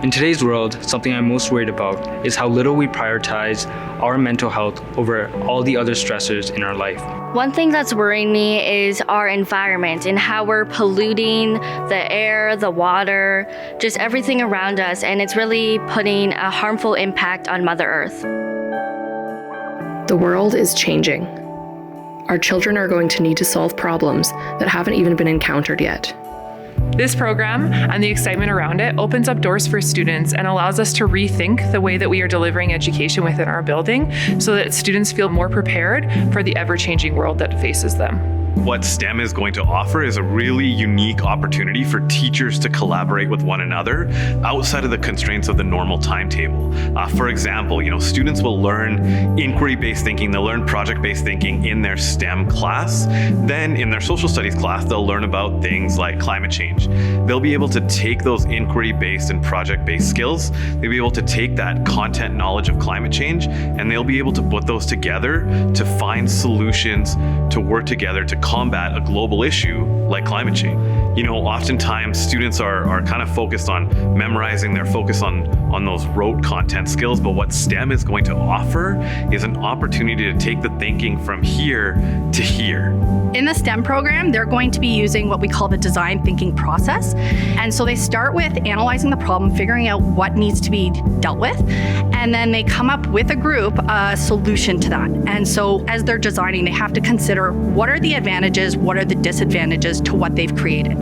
In today's world, something I'm most worried about is how little we prioritize our mental health over all the other stressors in our life. One thing that's worrying me is our environment and how we're polluting the air, the water, just everything around us, and it's really putting a harmful impact on Mother Earth. The world is changing. Our children are going to need to solve problems that haven't even been encountered yet. This program and the excitement around it opens up doors for students and allows us to rethink the way that we are delivering education within our building so that students feel more prepared for the ever-changing world that faces them. What STEM is going to offer is a really unique opportunity for teachers to collaborate with one another outside of the constraints of the normal timetable. For example, students will learn inquiry-based thinking, they'll learn project-based thinking in their STEM class. Then in their social studies class, they'll learn about things like climate change. They'll be able to take those inquiry-based and project-based skills, they'll be able to take that content knowledge of climate change, and they'll be able to put those together to find solutions, to work together to combat a global issue like climate change. Oftentimes students are kind of focused on memorizing, they're focused on those rote content skills, but what STEM is going to offer is an opportunity to take the thinking from here to here. In the STEM program, they're going to be using what we call the design thinking process. And so they start with analyzing the problem, figuring out what needs to be dealt with, and then they come up with a group a solution to that. And so as they're designing, they have to consider what are the advantages, what are the disadvantages to what they've created,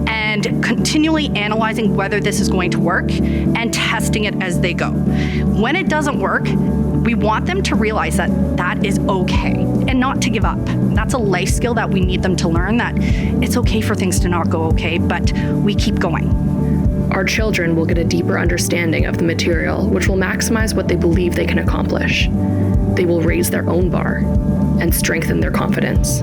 and continually analyzing whether this is going to work and testing it as they go. When it doesn't work, we want them to realize that that is okay and not to give up. That's a life skill that we need them to learn, that it's okay for things to not go okay, but we keep going. Our children will get a deeper understanding of the material, which will maximize what they believe they can accomplish. They will raise their own bar and strengthen their confidence.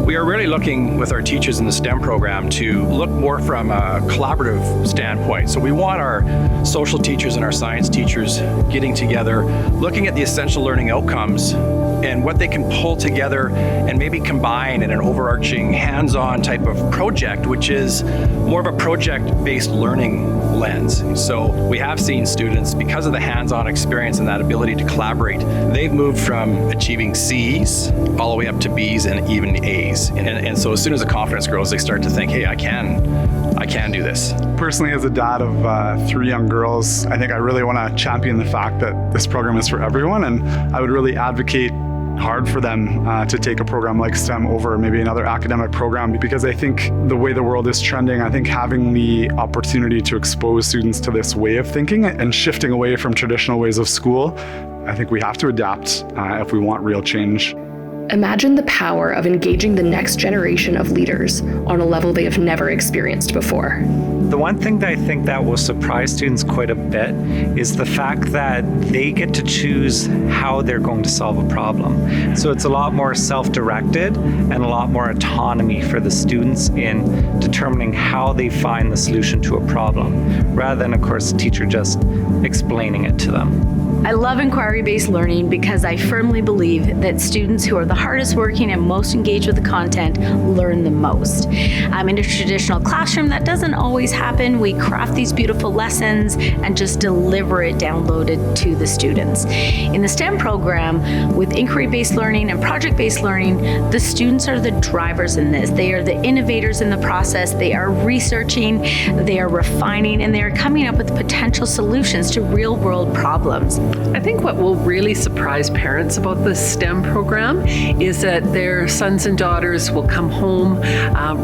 We are really looking with our teachers in the STEM program to look more from a collaborative standpoint. So we want our social teachers and our science teachers getting together, looking at the essential learning outcomes and what they can pull together and maybe combine in an overarching hands-on type of project, which is more of a project-based learning lens. So we have seen students, because of the hands-on experience and that ability to collaborate, they've moved from achieving C's all the way up to B's and even A's. And so as soon as the confidence grows, they start to think, hey, I can do this. Personally, as a dad of 3 young girls, I think I really want to champion the fact that this program is for everyone, and I would really advocate hard for them to take a program like STEM over maybe another academic program, because I think the way the world is trending, I think having the opportunity to expose students to this way of thinking and shifting away from traditional ways of school, I think we have to adapt if we want real change. Imagine the power of engaging the next generation of leaders on a level they have never experienced before. The one thing that I think that will surprise students quite a bit is the fact that they get to choose how they're going to solve a problem. So it's a lot more self-directed and a lot more autonomy for the students in determining how they find the solution to a problem, rather than, of course, the teacher just explaining it to them. I love inquiry-based learning because I firmly believe that students who are the hardest working and most engaged with the content learn the most. In a traditional classroom, that doesn't always happen. We craft these beautiful lessons and just deliver it downloaded to the students. In the STEM program, with inquiry-based learning and project-based learning, the students are the drivers in this. They are the innovators in the process. They are researching, they are refining, and they are coming up with potential solutions to real-world problems. I think what will really surprise parents about the STEM program is that their sons and daughters will come home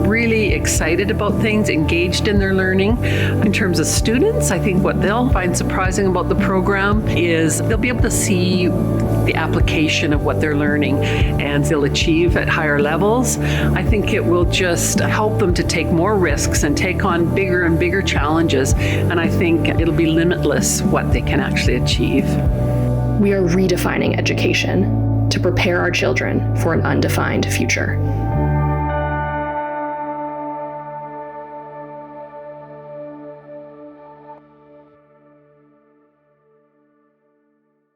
really excited about things, engaged in their learning. In terms of students, I think what they'll find surprising about the program is they'll be able to see the application of what they're learning, and they'll achieve at higher levels. I think it will just help them to take more risks and take on bigger and bigger challenges, and I think it'll be limitless what they can actually achieve. We are redefining education to prepare our children for an undefined future.